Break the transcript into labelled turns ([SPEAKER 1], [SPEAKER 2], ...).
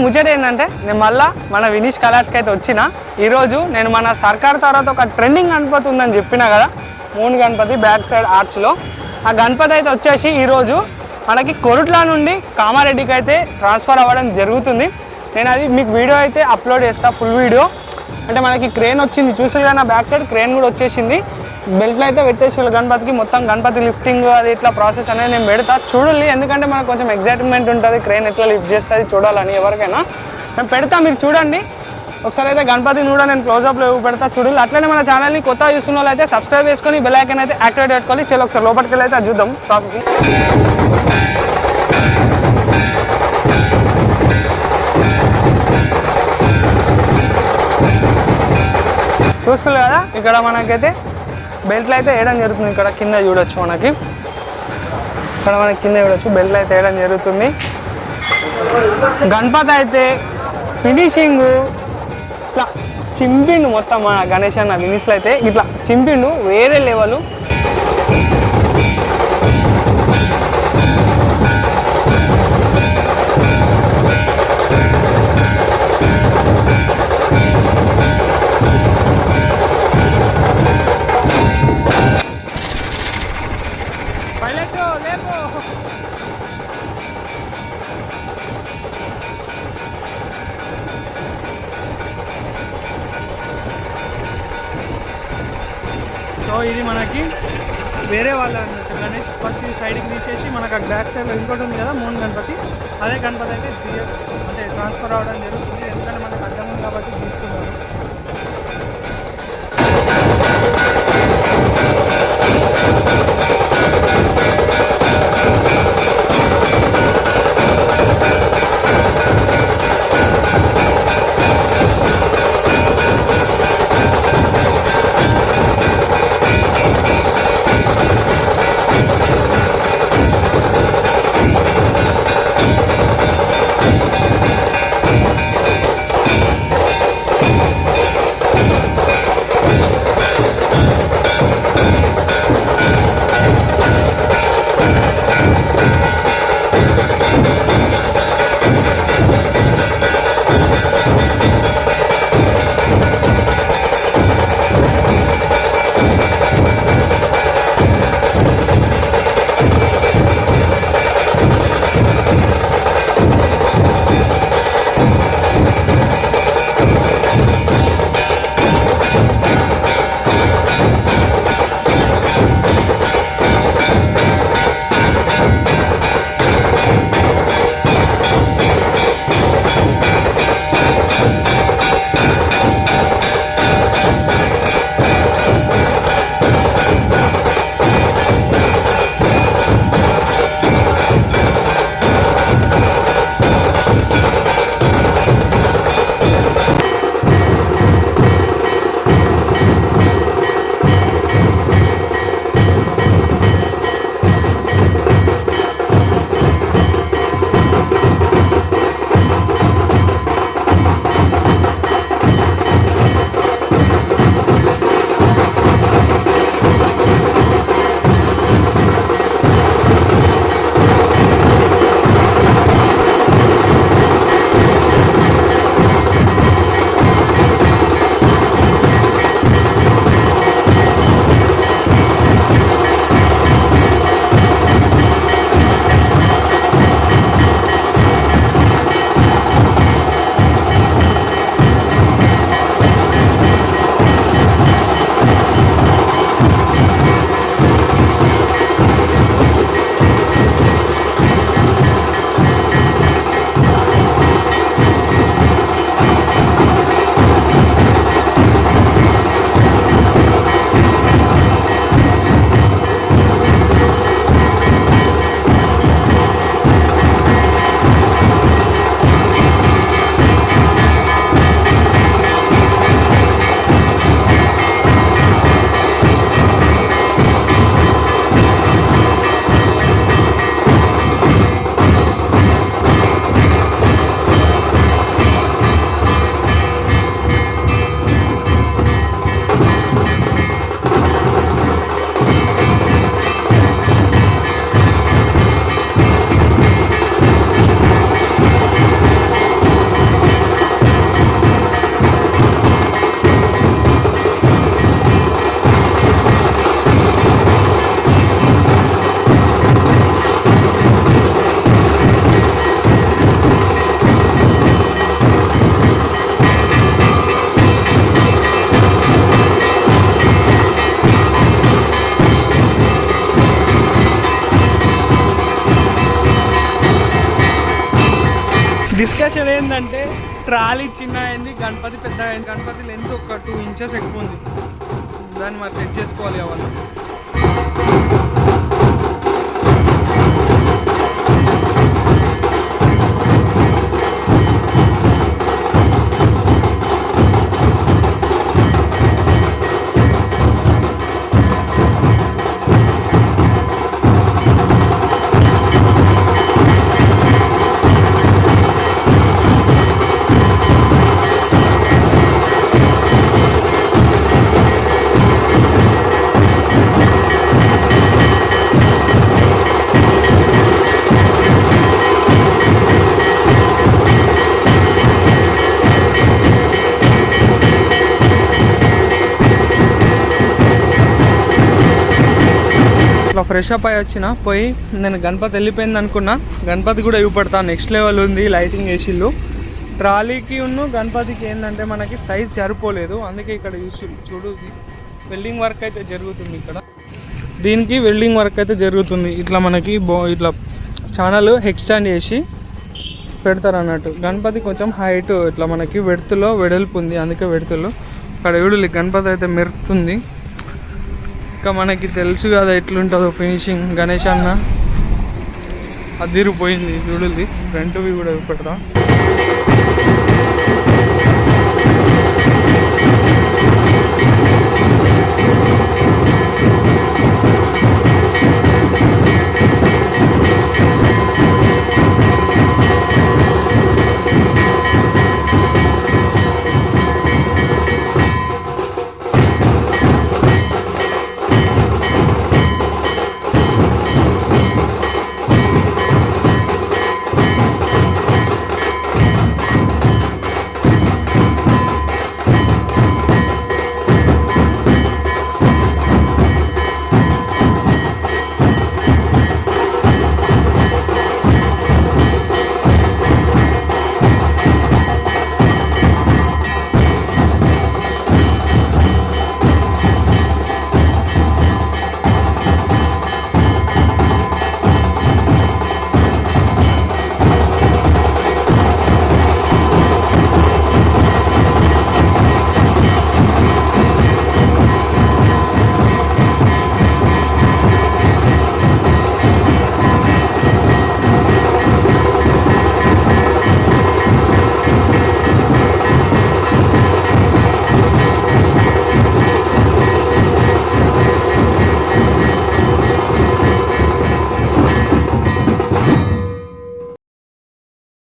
[SPEAKER 1] ముచ్చట ఏంటంటే నేను మళ్ళీ మన వినీష్ కలర్స్కి అయితే వచ్చిన ఈరోజు నేను మన సర్కార్ తర్వాత ఒక ట్రెండింగ్ గణపతి ఉందని చెప్పినా కదా, మూన్ గణపతి బ్యాక్ సైడ్ ఆర్చ్లో. ఆ గణపతి అయితే వచ్చేసి ఈరోజు మనకి కొరుట్ల నుండి కామారెడ్డికి అయితే ట్రాన్స్ఫర్ అవ్వడం జరుగుతుంది. నేను అది మీకు వీడియో అయితే అప్లోడ్ చేస్తాను, ఫుల్ వీడియో. అంటే మనకి క్రేన్ వచ్చింది చూసారు కదా, నా బ్యాక్ సైడ్ క్రేన్ కూడా వచ్చేసింది. బెల్ట్లు అయితే పెట్టేసి గణపతికి మొత్తం గణపతి లిఫ్టింగ్ అది ఇట్లా ప్రాసెస్ అనేది నేను పెడతా చూడాలి, ఎందుకంటే మనకు కొంచెం ఎగ్జైట్మెంట్ ఉంటుంది క్రేన్ ఎట్లా లిఫ్ట్ చేస్తుంది చూడాలని. ఎవరికైనా నేను పెడతా, మీరు చూడండి ఒకసారి. అయితే గణపతిని కూడా నేను క్లోజ్అప్లో పెడతా చూడాలి. అట్లనే మన ఛానల్ని కొత్తగా చూస్తున్న వాళ్ళు అయితే సబ్స్క్రైబ్ చేసుకొని బెల్ ఐకాన్ అయితే యాక్టివేట్ పెట్టుకోవాలి. చలో ఒకసారి లోపలికి వెళ్ళి అయితే చూద్దాం ప్రాసెస్. చూస్తుంది కదా, ఇక్కడ మనకైతే బెల్ట్లు అయితే వేయడం జరుగుతుంది. ఇక్కడ కింద చూడొచ్చు, మనకి కింద చూడొచ్చు బెల్ట్లు అయితే వేయడం జరుగుతుంది. గణపతి అయితే ఫినిషింగ్ ఇట్లా చింపిండు మొత్తం. మన గణేష్ అన్న వినీష్లో అయితే ఇట్లా చింపిండు, వేరే లెవెల్. సో ఇది మనకి వేరే వాళ్ళ అన్నట్టు గణేష్. ఫస్ట్ ఈ సైడ్కి తీసేసి మనకు బ్యాక్ సైడ్లో ఇంకోటి ఉంది కదా మూన్ గణపతి, అదే గణపతి అయితే అంటే ట్రాన్స్ఫర్ అవ్వడం జరుగుతుంది. ఎందుకంటే మనకు అడ్డం ఉంది కాబట్టి తీస్తున్నారు. డిస్కషన్ ఏంటంటే ట్రాలీ చిన్న అయింది, గణపతి పెద్ద అయింది. గణపతి లెంత్ ఒక 2 ఇంచెస్ ఎక్కువ ఉంది, దాన్ని మరి సెట్ చేసుకోవాలి కావాలి. ఇట్లా ఫ్రెష్ అప్ అయ్యి వచ్చిన పోయి నేను గణపతి వెళ్ళిపోయింది అనుకున్నా. గణపతి కూడా ఇవ్వబడతా, నెక్స్ట్ లెవెల్ ఉంది, లైటింగ్ వేసిళ్ళు. ట్రాలీకి గణపతికి ఏంటంటే మనకి సైజ్ సరిపోలేదు, అందుకే ఇక్కడ చూడు వెల్డింగ్ వర్క్ అయితే జరుగుతుంది. ఇక్కడ దీనికి వెల్డింగ్ వర్క్ అయితే జరుగుతుంది. ఇట్లా మనకి ఇట్లా ఛానల్ ఎక్స్టెండ్ చేసి పెడతారు అన్నట్టు. గణపతి కొంచెం హైట్ ఇట్లా మనకి వెడల్పులో వెడల్పు ఉంది, అందుకే వెడల్పులో అక్కడ ఎవడు గణపతి అయితే మెరుతుంది. ఇంకా మనకి తెలుసు కదా ఎట్లుంటుందో ఫినిషింగ్. గణేష్ అన్న అదిరిపోయింది చూడుంది, ఫ్రంట్ వ్యూ కూడా పెడతా.